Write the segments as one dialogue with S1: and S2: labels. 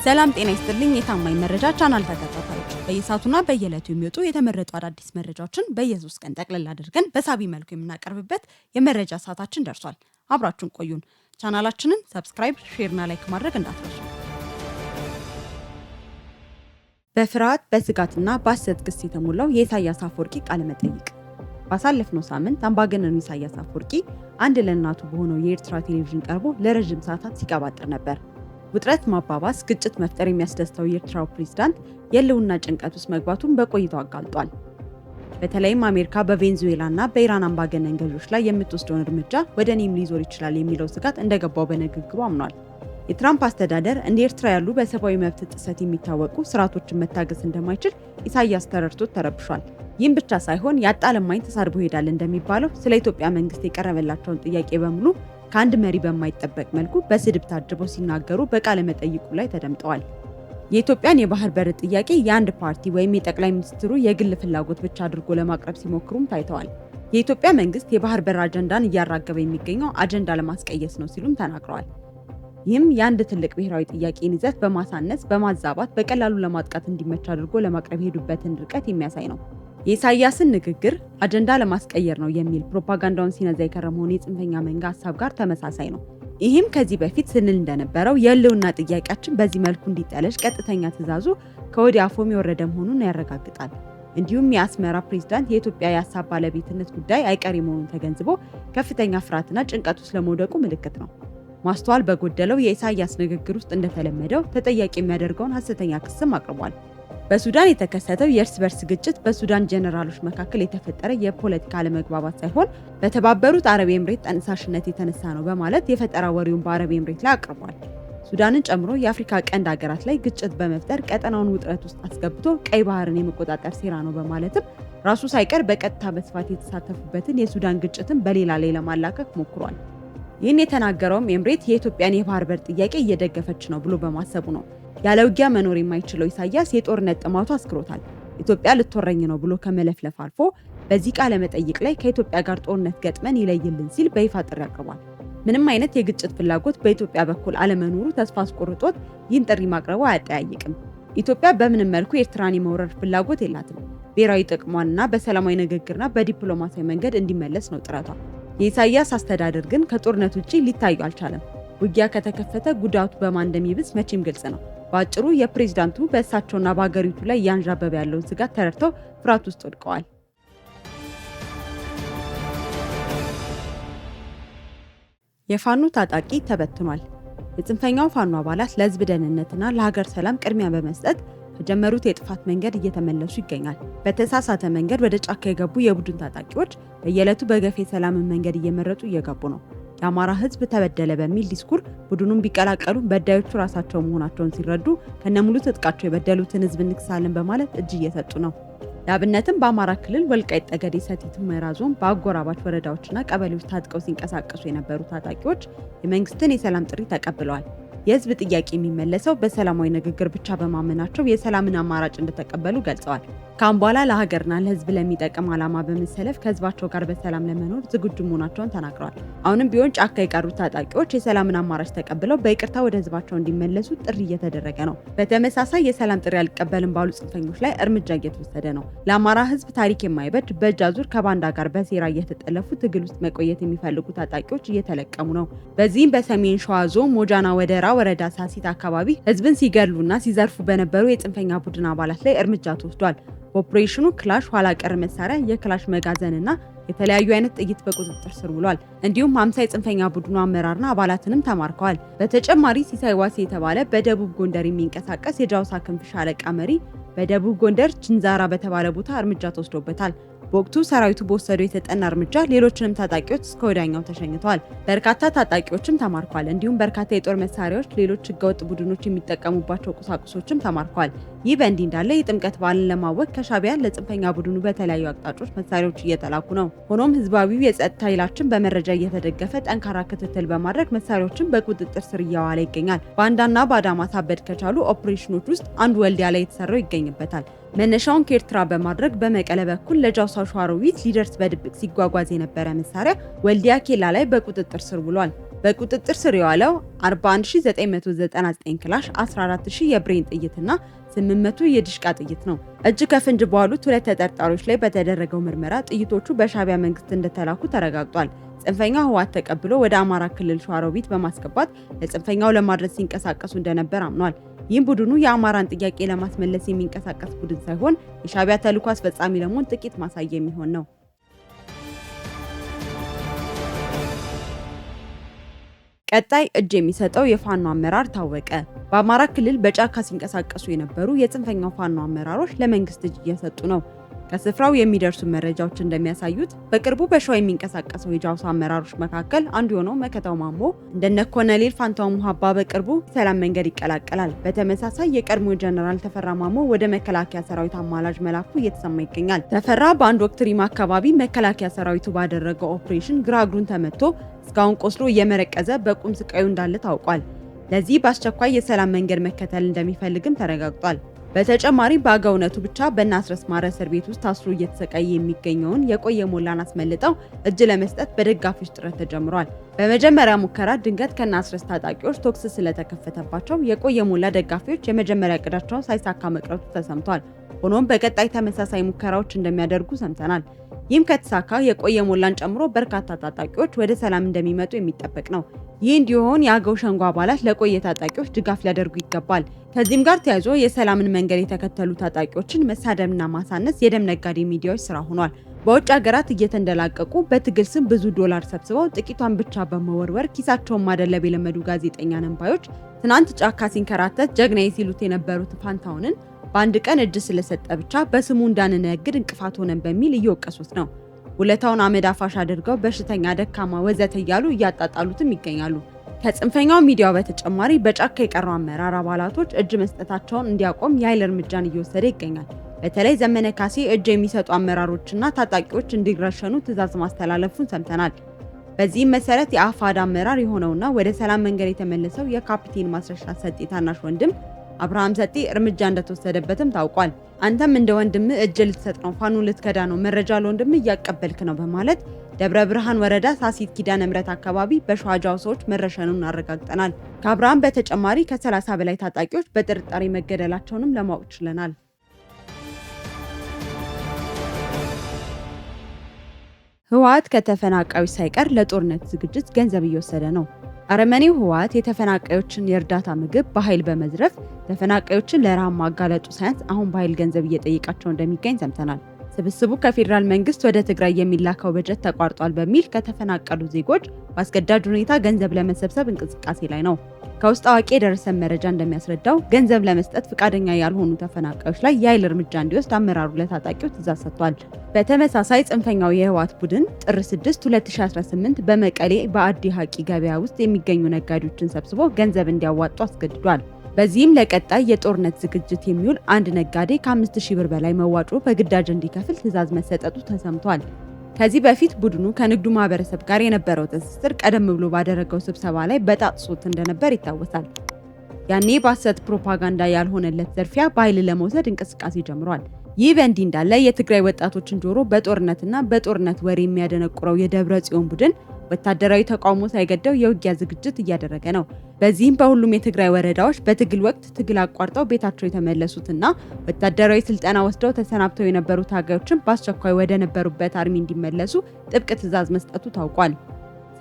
S1: ሰላም ጤና ይስጥልኝ የታማኝ መረጃ ቻናል ተከታታዮች በየሳቱና በየዕለቱ የሚወጡ የተመረጡ አዳዲስ መረጃዎችን በየሶስት ቀን ጠቅለል አድርገን በሳቢ መልኩ የምናቀርብበት የመረጃ ሰዓታችን ደርሷል። አብራችሁን ቆዩን። ቻናላችንን ሰብስክራይብ፣ ሼርና ላይክ ማድረግ እንዳትረሱ። በፍርሃት በስጋትና በሐሰት ክስ የተሞላው የኢሳያስ አፈወርቂ ቃለ መጠይቅ። ባሳለፍነው ሳምንት አምባገነኑ ኢሳያስ አፈወርቂ አንድ ለእናቱ በሆነው የኤርትራ ቴሌቪዥን ቀርቦ ለረጅም ሰዓታት ሲቀባጥር ነበር። ውጥረት ማባባስ፣ ግጭት መፍጠር የሚያስደስተው የኤርትራው ፕሬዝዳንት የህልውና ጭንቀት ውስጥ መግባቱን በቆይታው አጋልጧል። በተለይም አሜሪካ በቬንዙዌላና በኢራን አምባገነን ገዢዎች ላይ የምትወስደውን እርምጃ ወደ እኔም ሊዞር ይችላል የሚለው ስጋት እንደገባው በንግግሩ አምኗል። የትራምፕ አስተዳደር እንደ ኤርትራ ያሉ በሰብአዊ መብት ጥሰት የሚታወቁ ስርዓቶችን መታገስ እንደማይችል ኢሳያስ ተረድቶት ተረብሿል። ይህም ብቻ ሳይሆን ያጣ ለማኝ ተሳድቦ ይሄዳል እንደሚባለው ስለ ኢትዮጵያ መንግስት የቀረበላቸውን ጥያቄ በሙሉ ከአንድ መሪ በማይጠበቅ መልኩ በስድብ ታጅበው ሲናገሩ በቃለ መጠይቁ ላይ ተደምጠዋል። የኢትዮጵያን የባህር በር ጥያቄ የአንድ ፓርቲ ወይም የጠቅላይ ሚኒስትሩ የግል ፍላጎት ብቻ አድርጎ ለማቅረብ ሲሞክሩም ታይተዋል። የኢትዮጵያ መንግስት የባህር በር አጀንዳን እያራገበ የሚገኘው አጀንዳ ለማስቀየስ ነው ሲሉም ተናግረዋል። ይህም የአንድ ትልቅ ብሔራዊ ጥያቄን ይዘት በማሳነስ በማዛባት በቀላሉ ለማጥቃት እንዲመች አድርጎ ለማቅረብ የሄዱበትን ርቀት የሚያሳይ ነው። የኢሳያስን ንግግር አጀንዳ ለማስቀየር ነው የሚል ፕሮፓጋንዳውን ሲነዛ የከረመውን የጽንፈኛ መንጋ ሀሳብ ጋር ተመሳሳይ ነው። ይህም ከዚህ በፊት ስንል እንደነበረው የህልውና ጥያቄያችን በዚህ መልኩ እንዲጠለሽ ቀጥተኛ ትዕዛዙ ከወዲ አፎም የወረደ መሆኑን ያረጋግጣል። እንዲሁም የአስመራ ፕሬዝዳንት የኢትዮጵያ የሀሳብ ባለቤትነት ጉዳይ አይቀሬ መሆኑን ተገንዝቦ ከፍተኛ ፍርሃትና ጭንቀት ውስጥ ለመውደቁ ምልክት ነው። ማስተዋል በጎደለው የኢሳያስ ንግግር ውስጥ እንደተለመደው ተጠያቂ የሚያደርገውን ሐሰተኛ ክስም አቅርቧል። በሱዳን የተከሰተው የእርስ በርስ ግጭት በሱዳን ጄኔራሎች መካከል የተፈጠረ የፖለቲካ አለመግባባት ሳይሆን በተባበሩት አረብ ኤምሬት ጠንሳሽነት የተነሳ ነው በማለት የፈጠራ ወሬውን በአረብ ኤምሬት ላይ አቅርቧል። ሱዳንን ጨምሮ የአፍሪካ ቀንድ ሀገራት ላይ ግጭት በመፍጠር ቀጠናውን ውጥረት ውስጥ አስገብቶ ቀይ ባህርን የመቆጣጠር ሴራ ነው በማለትም ራሱ ሳይቀር በቀጥታ በስፋት የተሳተፉበትን የሱዳን ግጭትን በሌላ ላይ ለማላከክ ሞክሯል። ይህን የተናገረውም ኤምሬት የኢትዮጵያን የባህር በር ጥያቄ እየደገፈች ነው ብሎ በማሰቡ ነው። ያለ ውጊያ መኖር የማይችለው ኢሳያስ የጦርነት ጥማቱ አስክሮታል። ኢትዮጵያ ልትወረኝ ነው ብሎ ከመለፍለፍ አልፎ በዚህ ቃለ መጠይቅ ላይ ከኢትዮጵያ ጋር ጦርነት ገጥመን ይለይልን ሲል በይፋ ጥሪ አቅርቧል። ምንም አይነት የግጭት ፍላጎት በኢትዮጵያ በኩል አለመኖሩ ተስፋ አስቆርጦት ይህን ጥሪ ማቅረቡ አያጠያይቅም። ኢትዮጵያ በምንም መልኩ ኤርትራን የመውረር ፍላጎት የላትም። ብሔራዊ ጥቅሟንና በሰላማዊ ንግግርና በዲፕሎማሲያዊ መንገድ እንዲመለስ ነው ጥረቷ። የኢሳያስ አስተዳደር ግን ከጦርነት ውጪ ሊታዩ አልቻለም። ውጊያ ከተከፈተ ጉዳቱ በማን እንደሚብስ መቼም ግልጽ ነው። በአጭሩ የፕሬዝዳንቱ በእሳቸውና በሀገሪቱ ላይ እያንዣበበ ያለውን ስጋት ተረድተው ፍርሃት ውስጥ ወድቀዋል። የፋኖ ታጣቂ ተበትኗል። የጽንፈኛው ፋኖ አባላት ለህዝብ ደህንነትና ለሀገር ሰላም ቅድሚያ በመስጠት ከጀመሩት የጥፋት መንገድ እየተመለሱ ይገኛል። በተሳሳተ መንገድ ወደ ጫካ የገቡ የቡድን ታጣቂዎች በየዕለቱ በገፍ የሰላምን መንገድ እየመረጡ እየገቡ ነው። የአማራ ህዝብ ተበደለ በሚል ዲስኩር ቡድኑን ቢቀላቀሉ በዳዮቹ ራሳቸው መሆናቸውን ሲረዱ ከነሙሉ ትጥቃቸው የበደሉትን ህዝብ እንክሳለን በማለት እጅ እየሰጡ ነው። ለአብነትም በአማራ ክልል ወልቃይት ጠገዴ ሰቲት ሁመራ ዞን በአጎራባች ወረዳዎችና ቀበሌዎች ታጥቀው ሲንቀሳቀሱ የነበሩ ታጣቂዎች የመንግስትን የሰላም ጥሪ ተቀብለዋል። የህዝብ ጥያቄ የሚመለሰው በሰላማዊ ንግግር ብቻ በማመናቸው የሰላምን አማራጭ እንደተቀበሉ ገልጸዋል። ካሁን በኋላ ለሀገርና ለህዝብ ለሚጠቅም ዓላማ በመሰለፍ ከህዝባቸው ጋር በሰላም ለመኖር ዝግጁ መሆናቸውን ተናግረዋል። አሁንም ቢሆን ጫካ የቀሩት ታጣቂዎች የሰላምን አማራጭ ተቀብለው በይቅርታ ወደ ህዝባቸው እንዲመለሱ ጥሪ እየተደረገ ነው። በተመሳሳይ የሰላም ጥሪ አልቀበልም ባሉ ጽንፈኞች ላይ እርምጃ እየተወሰደ ነው። ለአማራ ህዝብ ታሪክ የማይበጅ በእጅ አዙር ከባንዳ ጋር በሴራ እየተጠለፉ ትግል ውስጥ መቆየት የሚፈልጉ ታጣቂዎች እየተለቀሙ ነው። በዚህም በሰሜን ሸዋ ዞን ሞጃና ወደራ ወረዳ ሳሲት አካባቢ ህዝብን ሲገሉና ሲዘርፉ በነበሩ የጽንፈኛ ቡድን አባላት ላይ እርምጃ ተወስዷል። በኦፕሬሽኑ ክላሽ፣ ኋላ ቀር መሳሪያ፣ የክላሽ መጋዘንና የተለያዩ አይነት ጥይት በቁጥጥር ስር ውሏል። እንዲሁም 50 የጽንፈኛ ቡድኑ አመራርና አባላትንም ተማርከዋል። በተጨማሪ ሲሳይ ዋሴ የተባለ በደቡብ ጎንደር የሚንቀሳቀስ የጃውሳ ክንፍ ሻለቃ መሪ በደቡብ ጎንደር ችንዛራ በተባለ ቦታ እርምጃ ተወስዶበታል። በወቅቱ ሰራዊቱ በወሰደው የተጠና እርምጃ ሌሎችንም ታጣቂዎች እስከ ወዲያኛው ተሸኝተዋል። በርካታ ታጣቂዎችም ተማርከዋል። እንዲሁም በርካታ የጦር መሳሪያዎች፣ ሌሎች ህገወጥ ቡድኖች የሚጠቀሙባቸው ቁሳቁሶችም ተማርከዋል። ይህ በእንዲህ እንዳለ የጥምቀት በዓልን ለማወቅ ከሻዕቢያ ለጽንፈኛ ቡድኑ በተለያዩ አቅጣጫዎች መሳሪያዎች እየተላኩ ነው። ሆኖም ህዝባዊው የጸጥታ ኃይላችን በመረጃ እየተደገፈ ጠንካራ ክትትል በማድረግ መሳሪያዎችን በቁጥጥር ስር እያዋለ ይገኛል። ባንዳና ባዳማ ሳበድ ከቻሉ ኦፕሬሽኖች ውስጥ አንዱ ወልዲያ ላይ የተሰራው ይገኝበታል። መነሻውን ከኤርትራ በማድረግ በመቀለ በኩል ለጃውሳ ሸዋሮቢት ሊደርስ በድብቅ ሲጓጓዝ የነበረ መሳሪያ ወልዲያ ኬላ ላይ በቁጥጥር ስር ውሏል። በቁጥጥር ስር የዋለው 41999 ክላሽ፣ 14000 የብሬን ጥይትና 800 የዲሽቃ ጥይት ነው። እጅ ከፍንጅ በዋሉት ሁለት ተጠርጣሪዎች ላይ በተደረገው ምርመራ ጥይቶቹ በሻዕቢያ መንግስት እንደተላኩ ተረጋግጧል። ጽንፈኛው ህወሓት ተቀብሎ ወደ አማራ ክልል ሸዋሮቢት በማስገባት ለጽንፈኛው ለማድረስ ሲንቀሳቀሱ እንደነበር አምኗል። ይህም ቡድኑ የአማራን ጥያቄ ለማስመለስ የሚንቀሳቀስ ቡድን ሳይሆን የሻዕቢያ ተልዕኮ አስፈጻሚ ለመሆን ጥቂት ማሳያ የሚሆን ነው። ቀጣይ እጅ የሚሰጠው የፋኖ አመራር ታወቀ። በአማራ ክልል በጫካ ሲንቀሳቀሱ የነበሩ የጽንፈኛው ፋኖ አመራሮች ለመንግስት እጅ እየሰጡ ነው። ከስፍራው የሚደርሱ መረጃዎች እንደሚያሳዩት በቅርቡ በሸዋ የሚንቀሳቀሰው የጃውሳ አመራሮች መካከል አንዱ የሆነው መከታው ማሞ እንደነ ኮሎኔል ፋንታው ሙሃባ በቅርቡ ሰላም መንገድ ይቀላቀላል። በተመሳሳይ የቀድሞ ጀነራል ተፈራ ማሞ ወደ መከላከያ ሰራዊት አማላጅ መላኩ እየተሰማ ይገኛል። ተፈራ በአንድ ወቅት ሪማ አካባቢ መከላከያ ሰራዊቱ ባደረገው ኦፕሬሽን ግራ እግሩን ተመቶ እስካሁን ቆስሎ እየመረቀዘ በቁም ስቃዩ እንዳለ ታውቋል። ለዚህ በአስቸኳይ የሰላም መንገድ መከተል እንደሚፈልግም ተረጋግጧል። በተጨማሪ በአገውነቱ ብቻ በእናስረስ ማረ እስር ቤት ውስጥ ታስሮ እየተሰቃየ የሚገኘውን የቆየ ሞላን አስመልጠው እጅ ለመስጠት በደጋፊዎች ጥረት ተጀምሯል። በመጀመሪያ ሙከራ ድንገት ከናስረስ ታጣቂዎች ቶክስ ስለተከፈተባቸው የቆየ ሞላ ደጋፊዎች የመጀመሪያ እቅዳቸውን ሳይሳካ መቅረቱ ተሰምቷል። ሆኖም በቀጣይ ተመሳሳይ ሙከራዎች እንደሚያደርጉ ሰምተናል። ይህም ከተሳካ የቆየ ሞላን ጨምሮ በርካታ ታጣቂዎች ወደ ሰላም እንደሚመጡ የሚጠበቅ ነው። ይህ እንዲሆን የአገው ሸንጎ አባላት ለቆየ ታጣቂዎች ድጋፍ ሊያደርጉ ይገባል። ከዚህም ጋር ተያይዞ የሰላምን መንገድ የተከተሉ ታጣቂዎችን መሳደብና ማሳነስ የደም ነጋዴ ሚዲያዎች ስራ ሆኗል። በውጭ ሀገራት እየተንደላቀቁ በትግል ስም ብዙ ዶላር ሰብስበው ጥቂቷን ብቻ በመወርወር ኪሳቸውን ማደለብ የለመዱ ጋዜጠኛ ነንባዮች ትናንት ጫካ ሲንከራተት ጀግናዬ ሲሉት የነበሩት ፋንታውንን በአንድ ቀን እጅ ስለሰጠ ብቻ በስሙ እንዳንነግድ እንቅፋት ሆነን በሚል እየወቀሱት ነው። ውለታውን አመድ አፋሽ አድርገው በሽተኛ፣ ደካማ ወዘተ እያሉ እያጣጣሉትም ይገኛሉ። ከጽንፈኛው ሚዲያው በተጨማሪ በጫካ የቀረው አመራር አባላቶች እጅ መስጠታቸውን እንዲያቆም የኃይል እርምጃን እየወሰደ ይገኛል። በተለይ ዘመነ ካሴ እጅ የሚሰጡ አመራሮችና ታጣቂዎች እንዲረሸኑ ትዕዛዝ ማስተላለፉን ሰምተናል። በዚህም መሰረት የአፋድ አመራር የሆነውና ወደ ሰላም መንገድ የተመለሰው የካፒቴን ማስረሻ ሰጤ ታናሽ ወንድም አብርሃም ሰጤ እርምጃ እንደተወሰደበትም ታውቋል። አንተም እንደ ወንድም እጅ ልትሰጥ ነው፣ ፋኖ ልትከዳ ነው፣ መረጃ ለወንድም እያቀበልክ ነው በማለት ደብረ ብርሃን ወረዳ ሳሲት ኪዳነ ምሕረት አካባቢ በሸዋጃው ሰዎች መረሸኑን አረጋግጠናል። ከአብርሃም በተጨማሪ ከ30 በላይ ታጣቂዎች በጥርጣሬ መገደላቸውንም ለማወቅ ችለናል። ህወሓት ከተፈናቃዮች ሳይቀር ለጦርነት ዝግጅት ገንዘብ እየወሰደ ነው። አረመኔው ህወሓት የተፈናቃዮችን የእርዳታ ምግብ በኃይል በመዝረፍ ተፈናቃዮችን ለረሃብ ማጋለጡ ሳያንስ አሁን በኃይል ገንዘብ እየጠየቃቸው እንደሚገኝ ሰምተናል። ስብስቡ ከፌዴራል መንግስት ወደ ትግራይ የሚላከው በጀት ተቋርጧል በሚል ከተፈናቀሉ ዜጎች በአስገዳጅ ሁኔታ ገንዘብ ለመሰብሰብ እንቅስቃሴ ላይ ነው። ከውስጥ አዋቂ የደረሰን መረጃ እንደሚያስረዳው ገንዘብ ለመስጠት ፈቃደኛ ያልሆኑ ተፈናቃዮች ላይ የኃይል እርምጃ እንዲወስድ አመራሩ ለታጣቂው ትዕዛዝ ሰጥቷል። በተመሳሳይ ጽንፈኛው የህወሓት ቡድን ጥር 6 2018 በመቀሌ በአዲ ሀቂ ገበያ ውስጥ የሚገኙ ነጋዴዎችን ሰብስቦ ገንዘብ እንዲያዋጡ አስገድዷል። በዚህም ለቀጣይ የጦርነት ዝግጅት የሚውል አንድ ነጋዴ ከ5000 ብር በላይ መዋጮ በግዳጅ እንዲከፍል ትዕዛዝ መሰጠቱ ተሰምቷል። ከዚህ በፊት ቡድኑ ከንግዱ ማህበረሰብ ጋር የነበረው ትስስር ቀደም ብሎ ባደረገው ስብሰባ ላይ በጣጥሶት እንደነበር ይታወሳል። ያኔ በሐሰት ፕሮፓጋንዳ ያልሆነለት ዘርፊያ በኃይል ለመውሰድ እንቅስቃሴ ጀምሯል። ይህ በእንዲህ እንዳለ የትግራይ ወጣቶችን ጆሮ በጦርነትና በጦርነት ወሬ የሚያደነቁረው የደብረ ጽዮን ቡድን ወታደራዊ ተቃውሞ ሳይገደው የውጊያ ዝግጅት እያደረገ ነው። በዚህም በሁሉም የትግራይ ወረዳዎች በትግል ወቅት ትግል አቋርጠው ቤታቸው የተመለሱትና ወታደራዊ ስልጠና ወስደው ተሰናብተው የነበሩ ታጋዮችን በአስቸኳይ ወደ ነበሩበት አርሚ እንዲመለሱ ጥብቅ ትዕዛዝ መስጠቱ ታውቋል።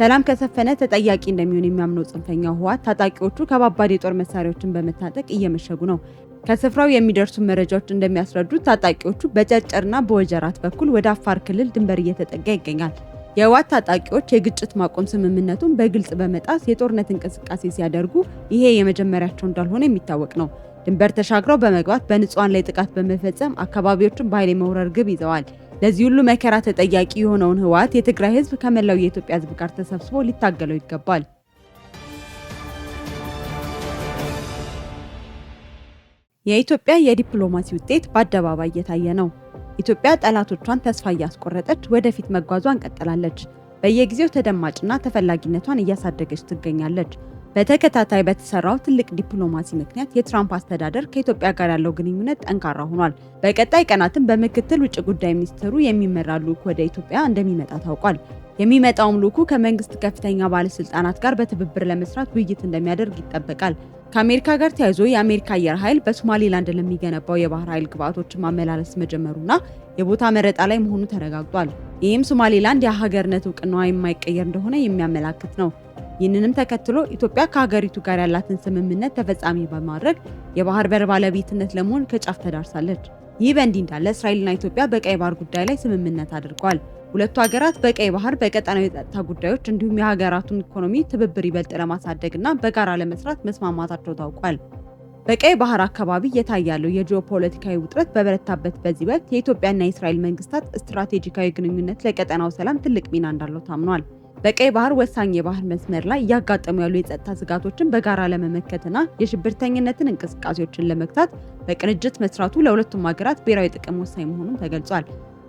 S1: ሰላም ከሰፈነ ተጠያቂ እንደሚሆን የሚያምነው ጽንፈኛው ህወሓት ታጣቂዎቹ ከባባድ የጦር መሳሪያዎችን በመታጠቅ እየመሸጉ ነው። ከስፍራው የሚደርሱ መረጃዎች እንደሚያስረዱት ታጣቂዎቹ በጨርጨርና በወጀራት በኩል ወደ አፋር ክልል ድንበር እየተጠጋ ይገኛል። የህወሓት ታጣቂዎች የግጭት ማቆም ስምምነቱን በግልጽ በመጣስ የጦርነት እንቅስቃሴ ሲያደርጉ ይሄ የመጀመሪያቸው እንዳልሆነ የሚታወቅ ነው። ድንበር ተሻግረው በመግባት በንጹሃን ላይ ጥቃት በመፈጸም አካባቢዎችን በኃይል የመውረር ግብ ይዘዋል። ለዚህ ሁሉ መከራ ተጠያቂ የሆነውን ህወሓት የትግራይ ህዝብ ከመላው የኢትዮጵያ ህዝብ ጋር ተሰብስቦ ሊታገለው ይገባል። የኢትዮጵያ የዲፕሎማሲ ውጤት በአደባባይ እየታየ ነው። ኢትዮጵያ ጠላቶቿን ተስፋ እያስቆረጠች ወደፊት መጓዟን ቀጥላለች። በየጊዜው ተደማጭና ተፈላጊነቷን እያሳደገች ትገኛለች። በተከታታይ በተሰራው ትልቅ ዲፕሎማሲ ምክንያት የትራምፕ አስተዳደር ከኢትዮጵያ ጋር ያለው ግንኙነት ጠንካራ ሆኗል። በቀጣይ ቀናትም በምክትል ውጭ ጉዳይ ሚኒስትሩ የሚመራ ልዑክ ወደ ኢትዮጵያ እንደሚመጣ ታውቋል። የሚመጣውም ልዑኩ ከመንግስት ከፍተኛ ባለስልጣናት ጋር በትብብር ለመስራት ውይይት እንደሚያደርግ ይጠበቃል። ከአሜሪካ ጋር ተያይዞ የአሜሪካ አየር ኃይል በሶማሌላንድ ለሚገነባው የባህር ኃይል ግብዓቶችን ማመላለስ መጀመሩና የቦታ መረጣ ላይ መሆኑ ተረጋግጧል። ይህም ሶማሌላንድ የሀገርነት እውቅናዋ የማይቀየር እንደሆነ የሚያመላክት ነው። ይህንንም ተከትሎ ኢትዮጵያ ከሀገሪቱ ጋር ያላትን ስምምነት ተፈጻሚ በማድረግ የባህር በር ባለቤትነት ለመሆን ከጫፍ ተዳርሳለች። ይህ በእንዲህ እንዳለ እስራኤልና ኢትዮጵያ በቀይ ባህር ጉዳይ ላይ ስምምነት አድርገዋል። ሁለቱ ሀገራት በቀይ ባህር በቀጠናዊ የጸጥታ ጉዳዮች እንዲሁም የሀገራቱን ኢኮኖሚ ትብብር ይበልጥ ለማሳደግና በጋራ ለመስራት መስማማታቸው ታውቋል። በቀይ ባህር አካባቢ እየታየ ያለው የጂኦፖለቲካዊ ውጥረት በበረታበት በዚህ ወቅት የኢትዮጵያና የእስራኤል መንግስታት ስትራቴጂካዊ ግንኙነት ለቀጠናው ሰላም ትልቅ ሚና እንዳለው ታምኗል። በቀይ ባህር ወሳኝ የባህር መስመር ላይ እያጋጠሙ ያሉ የጸጥታ ስጋቶችን በጋራ ለመመከትና የሽብርተኝነትን እንቅስቃሴዎችን ለመግታት በቅንጅት መስራቱ ለሁለቱም ሀገራት ብሔራዊ ጥቅም ወሳኝ መሆኑን ተገልጿል።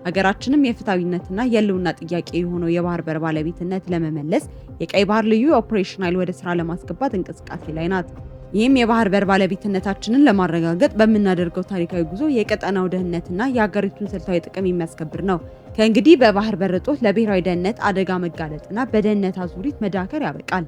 S1: ሀገራችንም የፍትሃዊነትና የህልውና ጥያቄ የሆነው የባህር በር ባለቤትነት ለመመለስ የቀይ ባህር ልዩ ኦፕሬሽን ኃይል ወደ ስራ ለማስገባት እንቅስቃሴ ላይ ናት። ይህም የባህር በር ባለቤትነታችንን ለማረጋገጥ በምናደርገው ታሪካዊ ጉዞ የቀጠናው ደህንነትና የሀገሪቱን ስልታዊ ጥቅም የሚያስከብር ነው። ከእንግዲህ በባህር በር እጦት ለብሔራዊ ደህንነት አደጋ መጋለጥና በደህንነት አዙሪት መዳከር ያበቃል።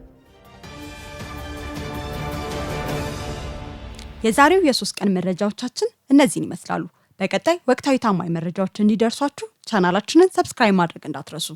S1: የዛሬው የ3 ቀን መረጃዎቻችን እነዚህን ይመስላሉ። በቀጣይ ወቅታዊ ታማኝ መረጃዎች እንዲደርሷችሁ ቻናላችንን ሰብስክራይብ ማድረግ እንዳትረሱ።